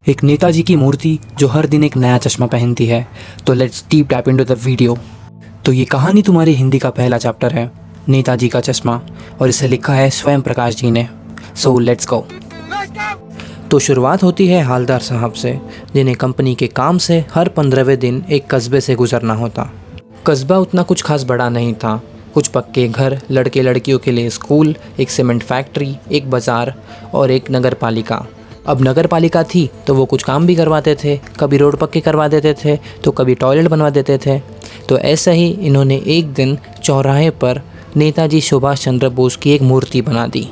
एक नेताजी की मूर्ति जो हर दिन एक नया चश्मा पहनती है। तो let's deep dive into the video. तो ये कहानी तुम्हारी हिंदी का पहला चैप्टर है, नेताजी का चश्मा, और इसे लिखा है स्वयं प्रकाश जी ने। So let's go. तो शुरुआत होती है हालदार साहब से, जिन्हें कंपनी के काम से हर 15वें दिन एक कस्बे से गुजरना होता। कस्बा उतना कुछ खास बड़ा नहीं था, कुछ पक्के घर, लड़के लड़कियों के लिए स्कूल, एक सीमेंट फैक्ट्री, एक बाज़ार और एक नगर पालिका। अब नगर पालिका थी तो वो कुछ काम भी करवाते थे, कभी रोड पक्के करवा देते थे तो कभी टॉयलेट बनवा देते थे। तो ऐसा ही इन्होंने एक दिन चौराहे पर नेताजी सुभाष चंद्र बोस की एक मूर्ति बना दी।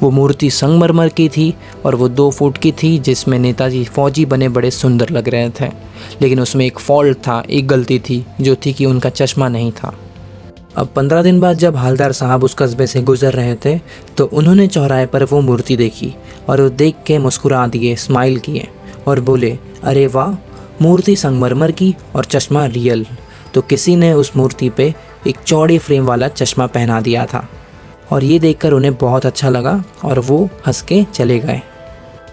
वो मूर्ति संगमरमर की थी और वो 2 फुट की थी, जिसमें नेताजी फौजी बने बड़े सुंदर लग रहे थे। लेकिन उसमें एक फॉल्ट था, एक गलती थी, जो थी कि उनका चश्मा नहीं था। अब 15 दिन बाद जब हालदार साहब उस कस्बे से गुजर रहे थे तो उन्होंने चौराहे पर वो मूर्ति देखी और वो देख के मुस्कुरा दिए, स्माइल किए और बोले, अरे वाह, मूर्ति संगमरमर की और चश्मा रियल। तो किसी ने उस मूर्ति पे एक चौड़े फ्रेम वाला चश्मा पहना दिया था और ये देखकर उन्हें बहुत अच्छा लगा और वो हंस के चले गए।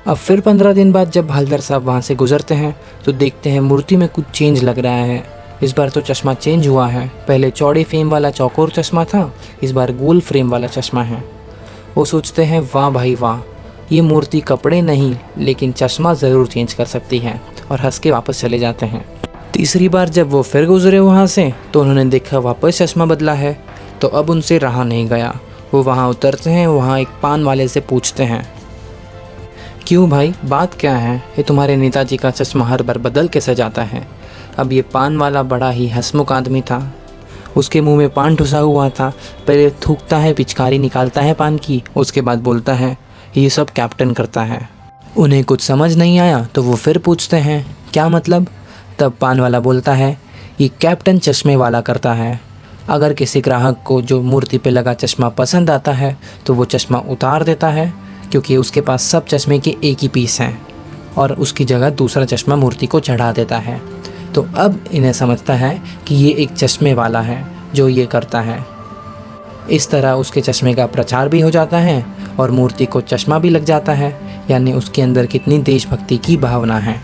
अब फिर 15 दिन बाद जब हालदार साहब वहाँ से गुजरते हैं तो देखते हैं मूर्ति में कुछ चेंज लग रहा है। इस बार तो चश्मा चेंज हुआ है, पहले चौड़े फ्रेम वाला चौकोर चश्मा था, इस बार गोल फ्रेम वाला चश्मा है। वो सोचते हैं, वाह भाई वाह, ये मूर्ति कपड़े नहीं लेकिन चश्मा ज़रूर चेंज कर सकती है, और हंस के वापस चले जाते हैं। तीसरी बार जब वो फिर गुजरे वहाँ से तो उन्होंने देखा वापस चश्मा बदला है। तो अब उनसे रहा नहीं गया, वो वहाँ उतरते हैं, वहाँ एक पान वाले से पूछते हैं, क्यों भाई, बात क्या है, ये तुम्हारे नेताजी का चश्मा हर बार बदल कैसे जाता है। अब ये पान वाला बड़ा ही हंसमुख आदमी था, उसके मुंह में पान ठुसा हुआ था। पहले थूकता है, पिचकारी निकालता है पान की, उसके बाद बोलता है, ये सब कैप्टन करता है। उन्हें कुछ समझ नहीं आया तो वो फिर पूछते हैं, क्या मतलब। तब पान वाला बोलता है, ये कैप्टन चश्मे वाला करता है। अगर किसी ग्राहक को जो मूर्ति पे लगा चश्मा पसंद आता है तो वो चश्मा उतार देता है, क्योंकि उसके पास सब चश्मे के एक ही पीस हैं, और उसकी जगह दूसरा चश्मा मूर्ति को चढ़ा देता है। तो अब इन्हें समझता है कि ये एक चश्मे वाला है जो ये करता है। इस तरह उसके चश्मे का प्रचार भी हो जाता है और मूर्ति को चश्मा भी लग जाता है, यानी उसके अंदर कितनी देशभक्ति की भावना है।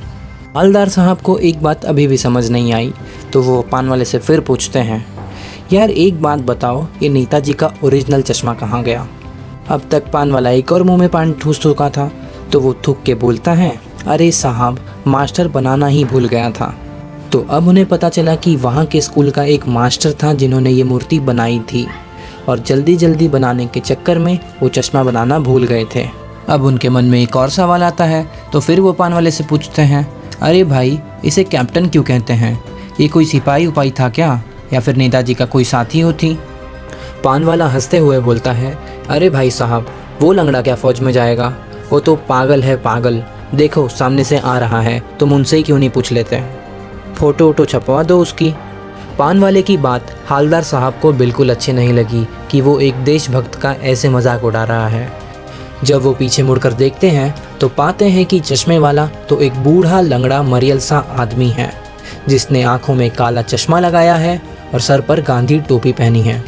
हालदार साहब को एक बात अभी भी समझ नहीं आई तो वो पान वाले से फिर पूछते हैं, यार एक बात बताओ, ये नेताजी का ओरिजिनल चश्मा कहाँ गया। अब तक पान वाला एक और मुंह में पान ठूस चुका था तो वो थूक के बोलता है, अरे साहब, मास्टर बनाना ही भूल गया था। तो अब उन्हें पता चला कि वहाँ के स्कूल का एक मास्टर था जिन्होंने ये मूर्ति बनाई थी, और जल्दी जल्दी बनाने के चक्कर में वो चश्मा बनाना भूल गए थे। अब उनके मन में एक और सवाल आता है तो फिर वो पान वाले से पूछते हैं, अरे भाई, इसे कैप्टन क्यों कहते हैं, ये कोई सिपाही उपाही था क्या, या फिर नेताजी का कोई साथी होती। पान वाला हंसते हुए बोलता है, अरे भाई साहब, वो लंगड़ा क्या फौज में जाएगा, वो तो पागल है पागल, देखो सामने से आ रहा है, तुम उनसे ही क्यों नहीं पूछ लेते, फ़ोटो वोटो छपवा दो उसकी। पान वाले की बात हालदार साहब को बिल्कुल अच्छी नहीं लगी कि वो एक देशभक्त का ऐसे मजाक उड़ा रहा है। जब वो पीछे मुड़कर देखते हैं तो पाते हैं कि चश्मे वाला तो एक बूढ़ा लंगड़ा मरियल सा आदमी है, जिसने आंखों में काला चश्मा लगाया है और सर पर गांधी टोपी पहनी है।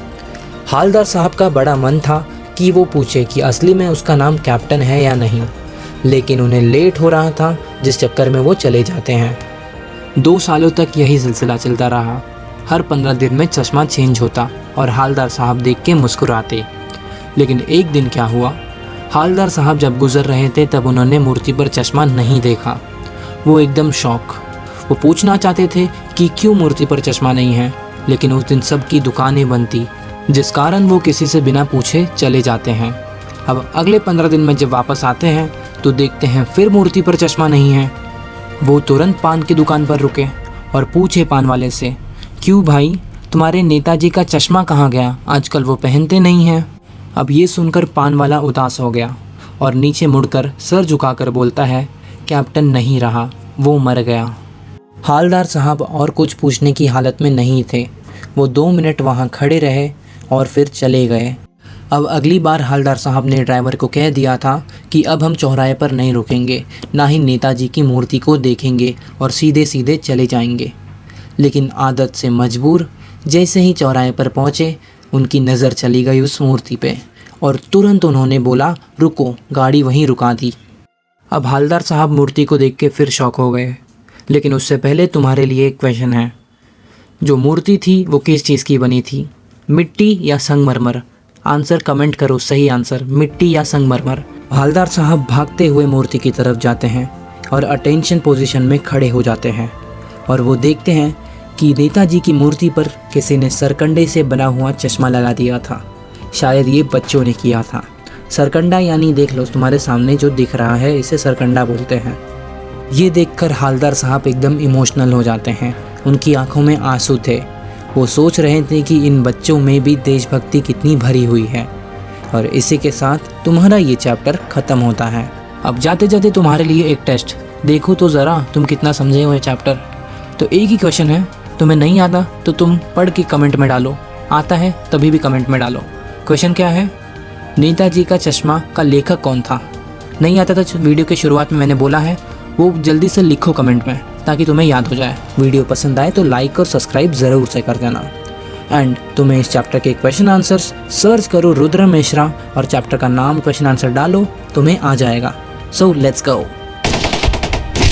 हालदार साहब का बड़ा मन था कि वो पूछे कि असली में उसका नाम कैप्टन है या नहीं, लेकिन उन्हें लेट हो रहा था, जिस चक्कर में वो चले जाते हैं। 2 सालों तक यही सिलसिला चलता रहा। हर 15 दिन में चश्मा चेंज होता और हालदार साहब देख के मुस्कुराते। लेकिन एक दिन क्या हुआ, हालदार साहब जब गुजर रहे थे तब उन्होंने मूर्ति पर चश्मा नहीं देखा। वो एकदम शॉक। वो पूछना चाहते थे कि क्यों मूर्ति पर चश्मा नहीं है, लेकिन उस दिन सबकी दुकानें बंद थी, जिस कारण वो किसी से बिना पूछे चले जाते हैं। अब अगले 15 दिन में जब वापस आते हैं तो देखते हैं फिर मूर्ति पर चश्मा नहीं है। वो तुरंत पान की दुकान पर रुके और पूछे पान वाले से, क्यों भाई, तुम्हारे नेताजी का चश्मा कहाँ गया, आजकल वो पहनते नहीं हैं। अब ये सुनकर पान वाला उदास हो गया और नीचे मुड़कर सर झुकाकर बोलता है, कैप्टन नहीं रहा, वो मर गया। हालदार साहब और कुछ पूछने की हालत में नहीं थे। वो 2 मिनट वहाँ खड़े रहे और फिर चले गए। अब अगली बार हालदार साहब ने ड्राइवर को कह दिया था कि अब हम चौराहे पर नहीं रुकेंगे, ना ही नेताजी की मूर्ति को देखेंगे और सीधे सीधे चले जाएंगे। लेकिन आदत से मजबूर जैसे ही चौराहे पर पहुँचे, उनकी नज़र चली गई उस मूर्ति पे और तुरंत उन्होंने बोला, रुको, गाड़ी वहीं रुका दी। अब हालदार साहब मूर्ति को देख के फिर शॉक हो गए। लेकिन उससे पहले तुम्हारे लिए एक क्वेश्चन है, जो मूर्ति थी वो किस चीज़ की बनी थी, मिट्टी या संगमरमर? आंसर कमेंट करो, सही आंसर मिट्टी या संगमरमर। हालदार साहब भागते हुए मूर्ति की तरफ जाते हैं और अटेंशन पोजीशन में खड़े हो जाते हैं और वो देखते हैं कि नेताजी की मूर्ति पर किसी ने सरकंडे से बना हुआ चश्मा लगा दिया था। शायद ये बच्चों ने किया था। सरकंडा यानी देख लो तुम्हारे सामने जो दिख रहा है, इसे सरकंडा बोलते हैं। ये देखकर हालदार साहब एकदम इमोशनल हो जाते हैं। उनकी आंखों में आंसू थे। वो सोच रहे थे कि इन बच्चों में भी देशभक्ति कितनी भरी हुई है। और इसी के साथ तुम्हारा ये चैप्टर ख़त्म होता है। अब जाते जाते तुम्हारे लिए एक टेस्ट, देखो तो ज़रा तुम कितना समझे हो ये चैप्टर। तो एक ही क्वेश्चन है, तुम्हें नहीं आता तो तुम पढ़ के कमेंट में डालो, आता है तभी भी कमेंट में डालो। क्वेश्चन क्या है, नेताजी का चश्मा का लेखक कौन था? नहीं आता तो वीडियो के शुरुआत में मैंने बोला है वो जल्दी से लिखो कमेंट में, ताकि तुम्हें याद हो जाए। वीडियो पसंद आए तो लाइक और सब्सक्राइब ज़रूर से कर देना। एंड तुम्हें इस चैप्टर के क्वेश्चन आंसर्स सर्च करो रुद्र मिश्रा और चैप्टर का नाम क्वेश्चन आंसर डालो, तुम्हें आ जाएगा। So let's go.